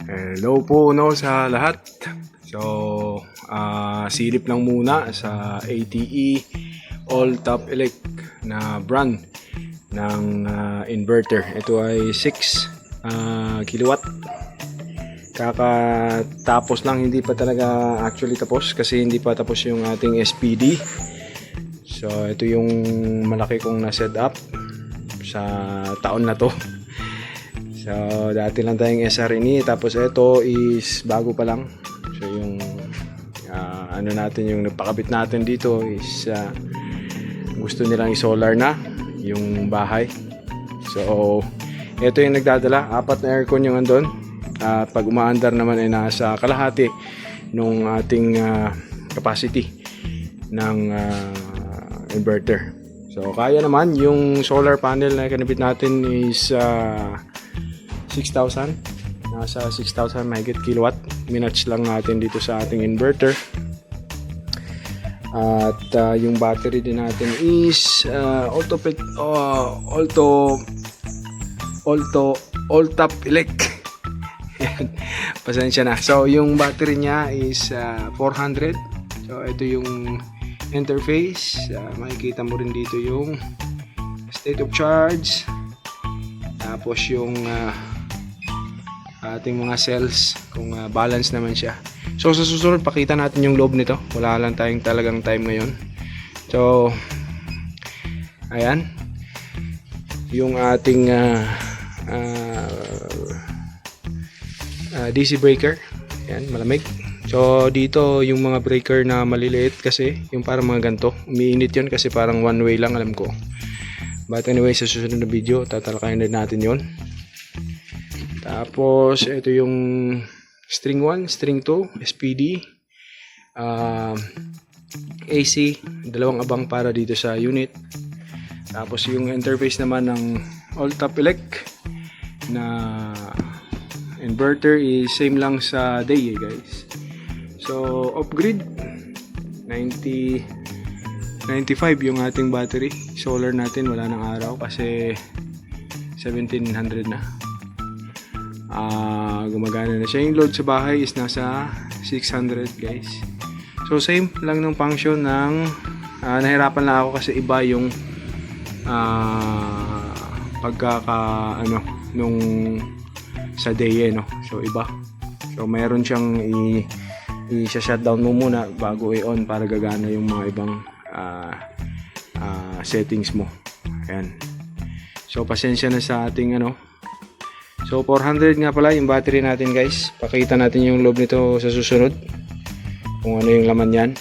Hello po sa lahat. So, silip lang muna sa ATE All Top Elect na brand ng inverter. Ito ay 6 kilowatt. Kakatapos lang, hindi pa talaga actually tapos kasi hindi pa tapos yung ating SPD. So, ito yung malaki kong na-set up sa taon na to. So, dati lang tayong SRNE, tapos ito is bago pa lang. So, yung ano natin, yung nagpakabit natin dito is gusto nilang i-solar na yung bahay. So, ito yung nagdadala, 4 na aircon yung andon. Pag umaandar naman ay nasa kalahati nung ating capacity ng inverter. So, kaya naman yung solar panel na kinabit natin is 6,000. Nasa 6,000 mahigit kilowatt. Minatch lang natin dito sa ating inverter. At yung battery din natin is all top elect. Pasensya na. So yung battery niya is 400. So ito yung interface. Makikita mo rin dito yung state of charge. Tapos yung ating mga cells kung balance naman siya. So sa susunod pakita natin yung loob nito. Wala lang tayong talagang time ngayon. So ayan yung ating DC breaker. Ayan, malamig. So dito yung mga breaker na maliliit kasi yung parang mga ganito. Umiinit yun kasi parang one way lang, alam ko. But anyway, sa susunod na video tatalakayin din natin yon. Tapos ito yung string 1, string 2, SPD, AC, dalawang abang para dito sa unit. Tapos yung interface naman ng all top elect na inverter is same lang sa day guys. So off grid 95 yung ating battery. Solar natin wala nang araw kasi 1700 na. Gumagana na siya. Yung load sa bahay is nasa 600 guys. So same lang ng function ng nahirapan lang ako kasi iba yung nung sa day no. So iba. So mayroon siyang i-shutdown mo muna bago i-on para gagana yung mga ibang settings mo. Ayan. So pasensya na sa ating So 400 nga pala yung battery natin guys. Pakita natin yung loob nito sa susunod. Kung ano yung laman yan.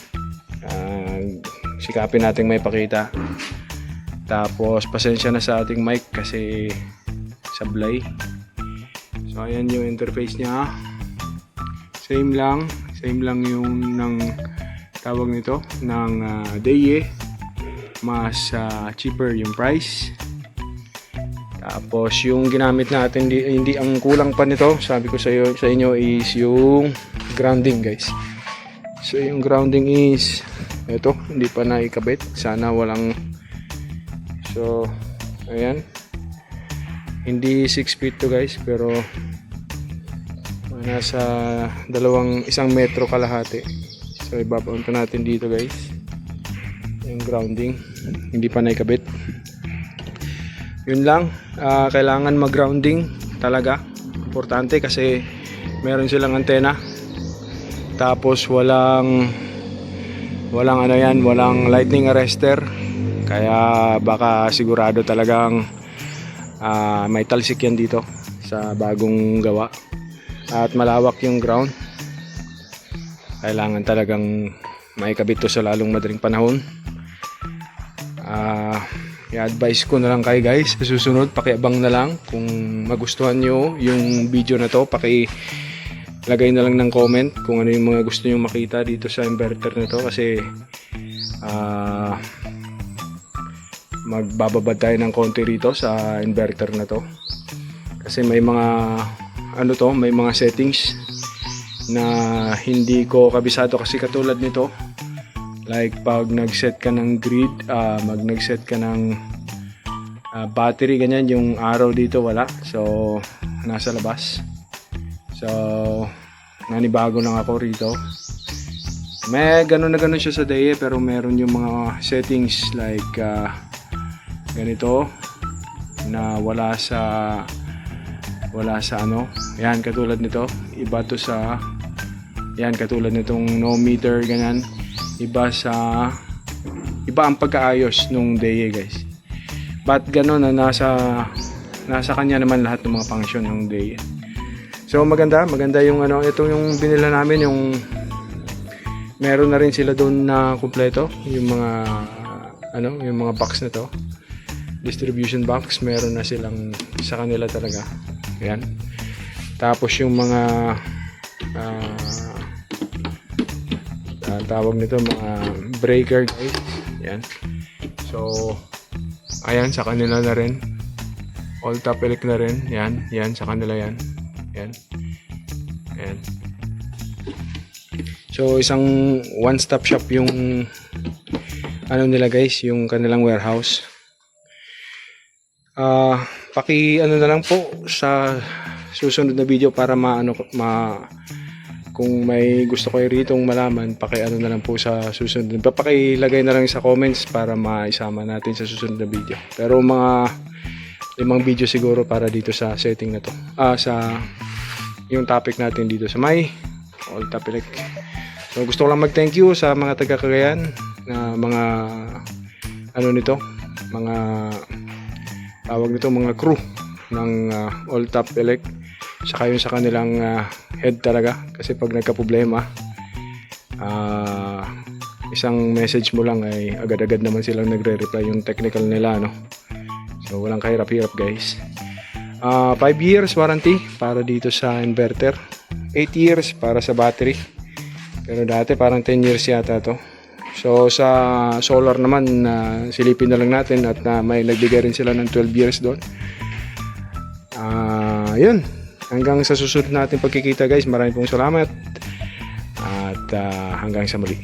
Sikapin natin may pakita. Tapos pasensya na sa ating mic kasi sablay. So ayan yung interface niya. Same lang yung ng tawag nito ng DAE. Mas cheaper yung price. Tapos yung ginamit natin hindi ang kulang pa nito, sabi ko sa inyo is yung grounding guys. So yung grounding is ito, hindi pa naikabit. Sana walang. So ayan. Hindi 6 feet to guys, pero nasa 1 metro kalahati. So ibabaon pa natin dito guys. Yung grounding hindi pa naikabit. Yun lang, kailangan mag-grounding talaga. Importante kasi meron silang antena. Tapos walang walang lightning arrester. Kaya baka sigurado talagang may talsik yan dito sa bagong gawa. At malawak yung ground. Kailangan talagang maikabit to sa lalong madaling panahon. I-advise ko na lang kayo guys sa susunod, pakiabang na lang kung magustuhan nyo yung video na to. Pakilagay na lang ng comment kung ano yung mga gusto nyo makita dito sa inverter na to kasi magbababad tayo ng konti rito sa inverter na to kasi may mga may mga settings na hindi ko kabisado kasi katulad nito. Like pag nag-set ka ng grid, nag-set ka ng battery, ganyan, yung araw dito wala. So nasa labas. So, nanibago lang ako rito. May ganun na ganun siya sa DAE, pero meron yung mga settings like ganito na wala sa ano. Yan, katulad nito. Iba to sa yan, katulad nitong no meter, ganyan. Iba ang pagkaayos nung DAE, guys. But ganun na nasa kanya naman lahat ng mga function ng DAE. So maganda yung ano, ito yung binila namin, yung meron na rin sila doon na kumpleto, yung mga ano, yung mga box na to, distribution box, meron na silang sa kanila talaga. Ayan. Tapos yung mga tawag nito, mga breaker, guys. Ayan. So ayan, sa kanila na rin. All top elect na rin. Yan sa kanila yan. Ayan. So isang one-stop shop yung ano nila, guys, yung kanilang warehouse. Paki ano na lang po sa susunod na video para kung may gusto kayo ritong malaman, paki ano na lang po sa susunod. Papakilagay na lang sa comments para maisama natin sa susunod na video. Pero mga 5 video siguro para dito sa setting na to. Sa yung topic natin dito sa may all topic. So gusto ko lang mag-thank you sa mga taga Cagayan na mga ano nito, mga tawag nito, mga crew ng All Top Elect, saka yung sa kanilang head talaga, kasi pag nagka-problema isang message mo lang ay agad-agad naman silang nagre-reply yung technical nila, no? So walang kahirap-hirap, guys. 5 years warranty para dito sa inverter, 8 years para sa battery, pero dati parang 10 years yata to. So sa solar naman, silipin na lang natin at may nagbigay rin sila ng 12 years doon. Yun, hanggang sa susunod natin pagkikita, guys. Maraming pong salamat at hanggang sa muli.